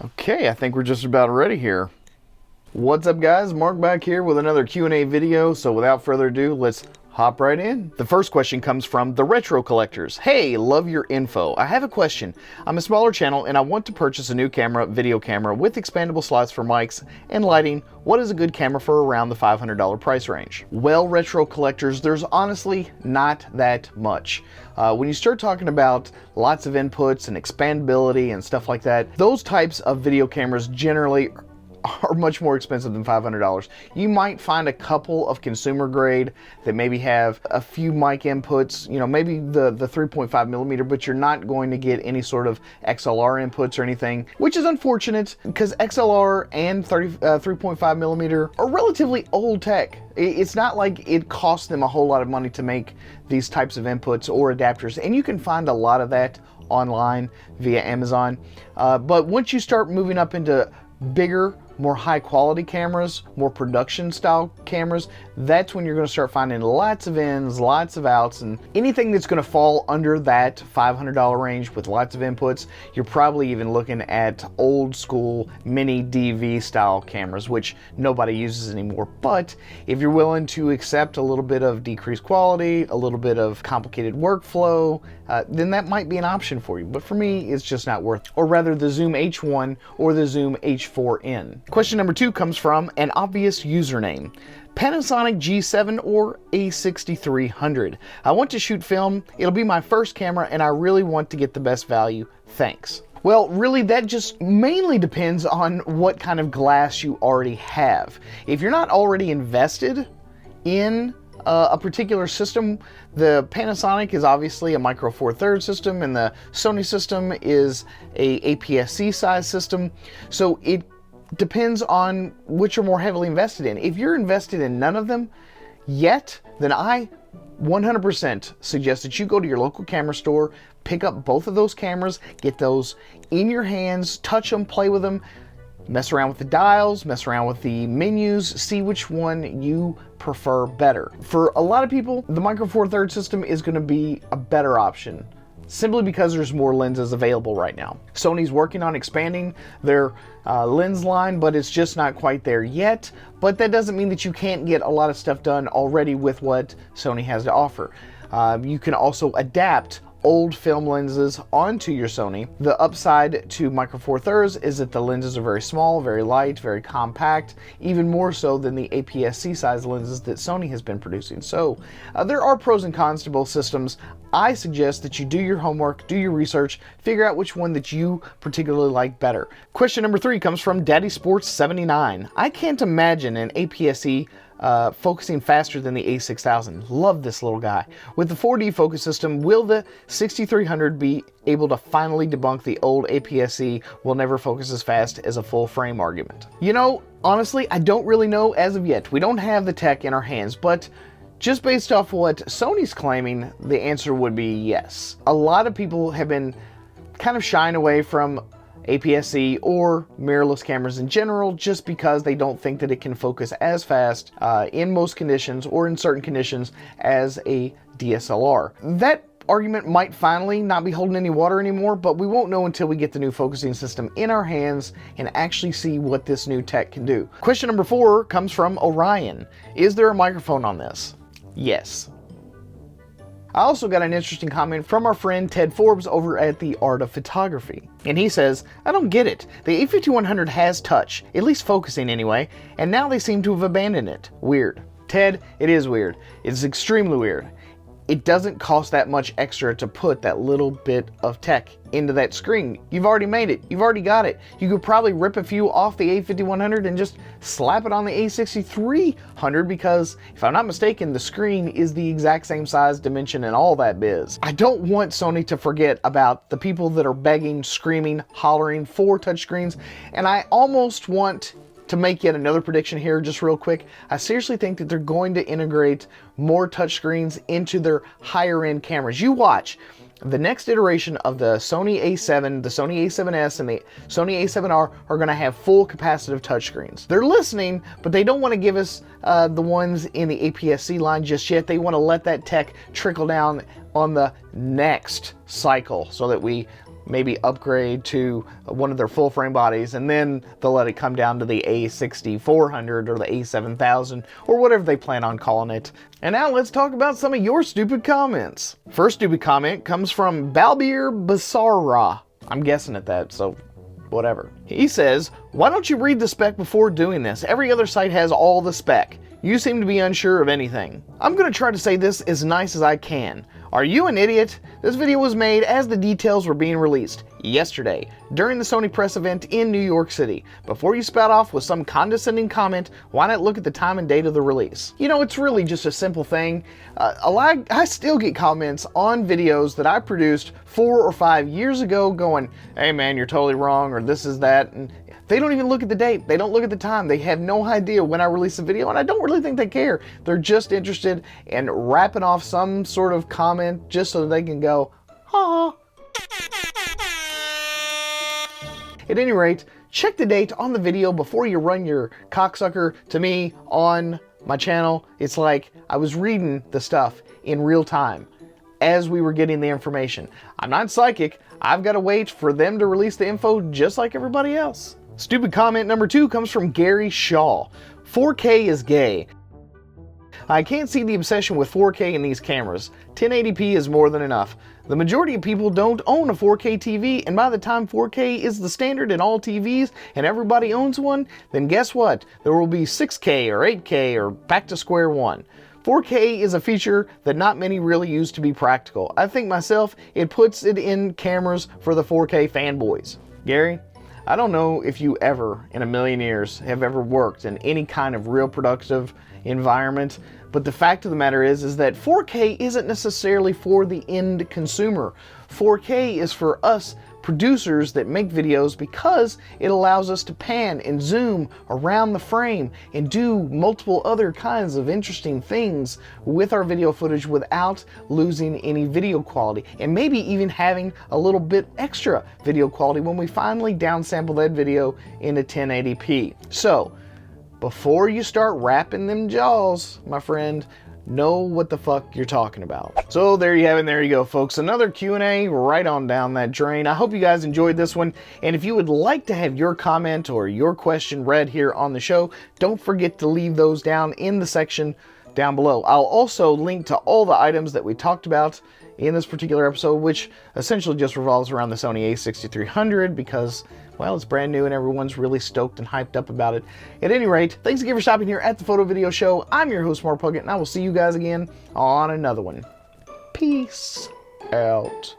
Okay, I think we're just about ready here. What's up guys, Mark back here with another Q&A video, so without further ado, let's hop right in. The first question comes from the Retro Collectors. Hey, love your info. I have a question. I'm a smaller channel and I want to purchase a new video camera with expandable slots for mics and lighting. What is a good camera for around the $500 price range? Well, Retro Collectors, there's honestly not that much. When you start talking about lots of inputs and expandability and stuff like that, those types of video cameras generally are much more expensive than $500. You might find a couple of consumer grade that maybe have a few mic inputs, you know, maybe the 3.5 millimeter, but you're not going to get any sort of XLR inputs or anything, which is unfortunate because XLR and 3.5 millimeter are relatively old tech. It's not like it costs them a whole lot of money to make these types of inputs or adapters, and you can find a lot of that online via Amazon. But once you start moving up into bigger, more high quality cameras, more production style cameras, that's when you're going to start finding lots of ins, lots of outs, and anything that's going to fall under that $500 range with lots of inputs, you're probably even looking at old school mini DV style cameras, which nobody uses anymore. But if you're willing to accept a little bit of decreased quality, a little bit of complicated workflow, then that might be an option for you. But for me, it's just not worth it. Or rather, the Zoom H1 or the Zoom H4n. Question number 2 comes from an obvious username. Panasonic G7 or A6300. I want to shoot film. It'll be my first camera and I really want to get the best value. Thanks. Well, really, that just mainly depends on what kind of glass you already have. If you're not already invested in a particular system, the Panasonic is obviously a micro four thirds system and the Sony system is a APS-C size system. So it depends on which you're more heavily invested in. If you're invested in none of them yet, then I 100% suggest that you go to your local camera store, pick up both of those cameras, get those in your hands, touch them, play with them, mess around with the dials, mess around with the menus, see which one you prefer better. For a lot of people, the micro four thirds system is going to be a better option, simply because there's more lenses available right now. Sony's working on expanding their lens line, but it's just not quite there yet. But that doesn't mean that you can't get a lot of stuff done already with what Sony has to offer. You can also adapt old film lenses onto your Sony. The upside to micro four thirds is that the lenses are very small, very light, very compact, even more so than the APS-C size lenses that Sony has been producing. So there are pros and cons to both systems. I suggest that you do your homework, do your research, figure out which one that you particularly like better. Question number 3 comes from Daddy Sports 79. I can't imagine an APS-C focusing faster than the A6000. Love this little guy. With the 4D focus system, will the 6300 be able to finally debunk the old APS-C will never focus as fast as a full frame argument? You know, honestly, I don't really know as of yet. We don't have the tech in our hands, but just based off what Sony's claiming, the answer would be yes. A lot of people have been kind of shying away from APS-C or mirrorless cameras in general just because they don't think that it can focus as fast in most conditions or in certain conditions as a DSLR. That argument might finally not be holding any water anymore, but we won't know until we get the new focusing system in our hands and actually see what this new tech can do. Question number 4 comes from Orion. Is there a microphone on this? Yes. I also got an interesting comment from our friend Ted Forbes over at the Art of Photography. And he says, I don't get it. The A5100 has touch, at least focusing anyway, and now they seem to have abandoned it. Weird. Ted, it is weird. It's extremely weird. It doesn't cost that much extra to put that little bit of tech into that screen. You've already made it. You've already got it. You could probably rip a few off the A5100 and just slap it on the A6300 because, if I'm not mistaken, the screen is the exact same size, dimension, and all that biz. I don't want Sony to forget about the people that are begging, screaming, hollering for touchscreens, and I almost want to make yet another prediction here just real quick. I seriously think that they're going to integrate more touchscreens into their higher end cameras. You watch. The next iteration of the Sony A7, the Sony A7S, and the Sony A7R are going to have full capacitive touchscreens. They're listening, but they don't want to give us the ones in the APS-C line just yet. They want to let that tech trickle down on the next cycle so that we maybe upgrade to one of their full frame bodies, and then they'll let it come down to the A6400 or the A7000 or whatever they plan on calling it. And now let's talk about some of your stupid comments. First stupid comment comes from Balbir Basara. I'm guessing at that, so whatever. He says, "Why don't you read the spec before doing this? Every other site has all the spec. You seem to be unsure of anything." I'm going to try to say this as nice as I can. Are you an idiot? This video was made as the details were being released yesterday during the Sony press event in New York City. Before you spout off with some condescending comment, why not look at the time and date of the release? You know, it's really just a simple thing. I still get comments on videos that I produced 4 or 5 years ago going, "Hey man, you're totally wrong," or "this is that," and they don't even look at the date. They don't look at the time. They have no idea when I release a video, and I don't really think they care. They're just interested in wrapping off some sort of comment just so that they can go, "Ha." At any rate, check the date on the video before you run your cocksucker to me on my channel. It's like I was reading the stuff in real time as we were getting the information. I'm not psychic. I've got to wait for them to release the info just like everybody else. Stupid comment number 2 comes from Gary Shaw. 4K is gay. I can't see the obsession with 4K in these cameras. 1080p is more than enough. The majority of people don't own a 4K TV, and by the time 4K is the standard in all TVs and everybody owns one, then guess what? There will be 6K or 8K or back to square one. 4K is a feature that not many really use to be practical. I think myself, it puts it in cameras for the 4K fanboys. Gary, I don't know if you ever, in a million years, have ever worked in any kind of real productive environment, but the fact of the matter is that 4K isn't necessarily for the end consumer. 4K is for us producers that make videos because it allows us to pan and zoom around the frame and do multiple other kinds of interesting things with our video footage without losing any video quality, and maybe even having a little bit extra video quality when we finally downsample that video into 1080p. So before you start wrapping them jaws, my friend, know what the fuck you're talking about. So there you have it, and there you go, folks. Another Q&A right on down that drain. I hope you guys enjoyed this one, and if you would like to have your comment or your question read here on the show, don't forget to leave those down in the section down below. I'll also link to all the items that we talked about in this particular episode, which essentially just revolves around the Sony A6300 because, well, it's brand new and everyone's really stoked and hyped up about it. At any rate, thanks again for stopping here at the Photo Video Show. I'm your host, Mark Puckett, and I will see you guys again on another one. Peace out.